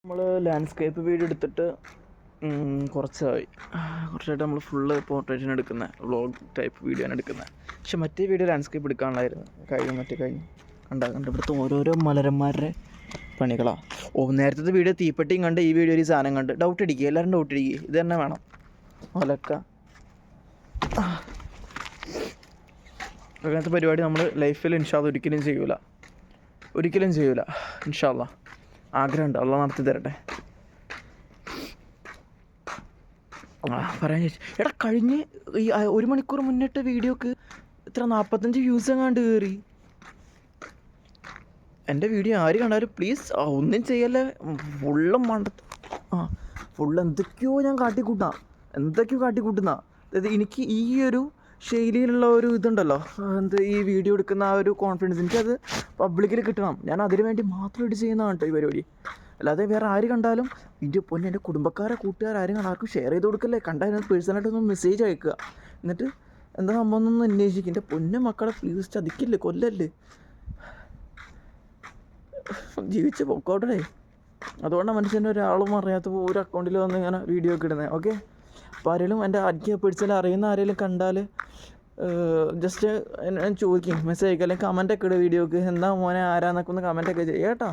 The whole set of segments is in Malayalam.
നമ്മൾ ലാൻഡ്സ്കേപ്പ് വീഡിയോ എടുത്തിട്ട് കുറച്ചായിട്ട് നമ്മൾ ഫുള്ള് പോർട്രേറ്റിന് എടുക്കുന്ന വ്ളോഗ് ടൈപ്പ് വീഡിയോ ആണ് എടുക്കുന്നത്. പക്ഷെ മറ്റേ വീഡിയോ ലാൻഡ്സ്കേപ്പ് എടുക്കാനുള്ളായിരുന്നു. കഴിഞ്ഞു കണ്ട ഇവിടുത്തെ ഓരോരോ മലരന്മാരുടെ പണികളാണ്. നേരത്തെ വീഡിയോ തീപ്പെട്ടിയും കണ്ട് ഈ വീഡിയോ ഒരു സാധനം കണ്ട് ഡൗട്ട് അടിക്കുക. എല്ലാവരും ഡൗട്ട് അടിക്കുക, ഇത് തന്നെ വേണം ഒലക്ക. അങ്ങനത്തെ പരിപാടി നമ്മൾ ലൈഫിൽ ഇൻഷാല്ലാ ഒരിക്കലും ചെയ്യൂല ഇൻഷാല്ലാ. ആഗ്രഹമുണ്ട്, അള്ളാഹ് നടത്തി തരട്ടെ. പറയാൻ ചോദിച്ചു എടാ, കഴിഞ്ഞ് ഈ 1 മണിക്കൂർ മുന്നിട്ട് വീഡിയോക്ക് ഇത്ര 45 വ്യൂസ് എങ്ങാണ്ട് കയറി. എൻ്റെ വീഡിയോ ആര് കണ്ടാലും പ്ലീസ് ഒന്നും ചെയ്യല്ലേ. ഫുള്ള് എന്തൊക്കെയോ ഞാൻ കാട്ടിക്കൂട്ടുന്ന. അതായത് എനിക്ക് ഈ ഒരു ശൈലിയിലുള്ള ഒരു ഇതുണ്ടല്ലോ, ഈ വീഡിയോ എടുക്കുന്ന ആ ഒരു കോൺഫിഡൻസ് എനിക്കത് പബ്ലിക്കിൽ കിട്ടണം. ഞാൻ അതിനു വേണ്ടി മാത്രമായിട്ട് ചെയ്യുന്നതാണ് കേട്ടോ ഈ പരിപാടി. അല്ലാതെ വേറെ ആര് കണ്ടാലും വീഡിയോ പൊന്നെ എൻ്റെ കൂട്ടുകാരും കണ്ടാൽ ആർക്കും ഷെയർ ചെയ്ത് കൊടുക്കല്ലേ. കണ്ടാൽ പേഴ്സണലായിട്ടൊന്ന് മെസ്സേജ് അയക്കുക. എന്നിട്ട് എന്താ സംഭവം എന്നൊന്ന് അന്വേഷിക്കും. എൻ്റെ പൊന്നെ മക്കളെ പ്ലീസ് ചതിക്കില്ലേ, കൊല്ലല്ലേ, ജീവിച്ച് പൊക്കോട്ടെ. അതുകൊണ്ടാണ് മനുഷ്യൻ്റെ ഒരാളും അറിയാത്ത ഒരു അക്കൗണ്ടിൽ വന്ന് ഇങ്ങനെ വീഡിയോ ഒക്കെ ഇടുന്നത്. ഓക്കെ, അപ്പോൾ ആരെങ്കിലും എൻ്റെ പേഴ്സണൽ അറിയുന്ന ആരെങ്കിലും കണ്ടാൽ ജസ്റ്റ് ചോദിക്കും, മെസ്സേജ് അയക്കുക, അല്ലെങ്കിൽ കമൻറ്റൊക്കെ ഇടുക വീഡിയോക്ക്. എന്താ മോനെ ആരാന്നൊക്കെ ഒന്ന് കമൻറ്റൊക്കെ ചെയ്യുക കേട്ടോ.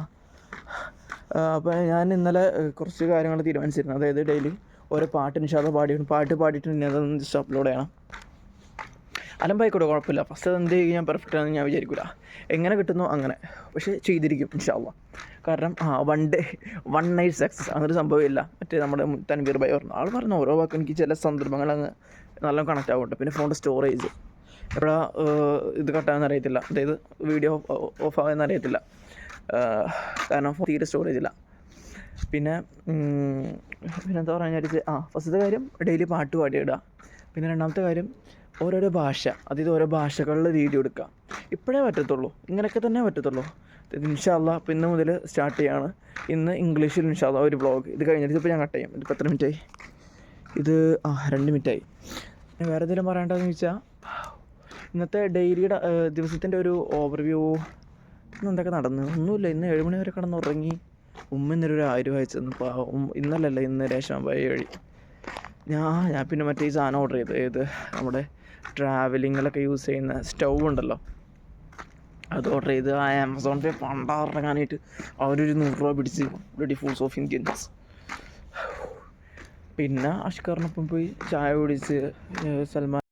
അപ്പോൾ ഞാൻ ഇന്നലെ കുറച്ച് കാര്യങ്ങൾ തീരുമാനിച്ചിരുന്നു. അതായത് ഡെയിലി ഓരോ പാട്ട് ഇൻഷാല്ലാ പാടിയിട്ട് ഇനി അതൊന്ന് ജസ്റ്റ് അപ്ലോഡ് ചെയ്യണം. അലമ്പായിക്കോട്ടെ, കുഴപ്പമില്ല. ഫസ്റ്റ് അത് എന്ത് ചെയ്യും ഞാൻ പെർഫെക്റ്റ് ആണെന്ന് ഞാൻ വിചാരിക്കില്ല. എങ്ങനെ കിട്ടുന്നോ അങ്ങനെ, പക്ഷേ ചെയ്തിരിക്കും ഇൻഷാല്ലാ. കാരണം വൺ നൈറ്റ് സക്സസ് അങ്ങനൊരു സംഭവമില്ല. മറ്റേ നമ്മുടെ തൻവീർ ഭായി പറഞ്ഞ ഓരോ വാക്കും എനിക്ക് ചില സന്ദർഭങ്ങൾ അങ്ങ് നല്ല കണക്റ്റ് ആവുന്നുണ്ട്. പിന്നെ ഫോണിൻ്റെ സ്റ്റോറേജ് എപ്പോഴാ ഇത് കട്ടാകുമെന്ന് അറിയത്തില്ല, അതായത് വീഡിയോ ഓഫ് ആകുമെന്ന് അറിയത്തില്ല. കാരണം തീരെ സ്റ്റോറേജ് ഇല്ല. പിന്നെ എന്താ പറയാൻ ഫസ്റ്റത്തെ കാര്യം ഡെയിലി പാട്ട് പാടിയിടുക. പിന്നെ രണ്ടാമത്തെ കാര്യം ഓരോരോ ഭാഷ, അതായത് ഓരോ ഭാഷകളിൽ വീഡിയോ എടുക്കുക. ഇപ്പോഴേ പറ്റത്തുള്ളൂ, ഇങ്ങനെയൊക്കെ തന്നെ പറ്റത്തുള്ളൂ. ഇൻഷാല്ലാ അപ്പോൾ ഇന്ന് മുതൽ സ്റ്റാർട്ട് ചെയ്യാണ്. ഇന്ന് ഇംഗ്ലീഷിൽ ഇൻഷാല്ലാ ഒരു വ്ളോഗ്. ഇത് കഴിഞ്ഞിട്ട് ഇപ്പോൾ ഞാൻ കട്ട് ചെയ്യും. ഇതിപ്പോൾ എത്ര മിനിറ്റായി? ഇത് 2 മിനിറ്റായി. വേറെ എന്തെങ്കിലും പറയേണ്ടതെന്ന് ചോദിച്ചാൽ, ഇന്നത്തെ ദിവസത്തിൻ്റെ ഒരു ഓവർവ്യൂ. ഇന്ന് എന്തൊക്കെ നടന്നു? ഒന്നുമില്ല. ഇന്ന് 7 മണി വരെ കിടന്നുറങ്ങി. ഇന്നൊരു 1000 അയച്ചെന്ന്. ഇന്നലല്ല, ഇന്ന് രേഷൻ 7 ഞാൻ പിന്നെ മറ്റേ ഈ സാധനം ഓർഡർ ചെയ്തു. ഏത് നമ്മുടെ ട്രാവലിങ്ങിലൊക്കെ യൂസ് ചെയ്യുന്ന സ്റ്റൗ ഉണ്ടല്ലോ, അത് ഓർഡർ ചെയ്ത് ആമസോൺ പേ പണ്ടാറങ്ങാനായിട്ട് അവരൊരു 100 രൂപ പിടിച്ച് ബ്ലഡി ഫൂൾസ് ഓഫ് ഇന്ത്യൻസ്. പിന്നെ അഷ്കറിനൊപ്പം പോയി ചായ കുടിച്ച് സൽമാൻ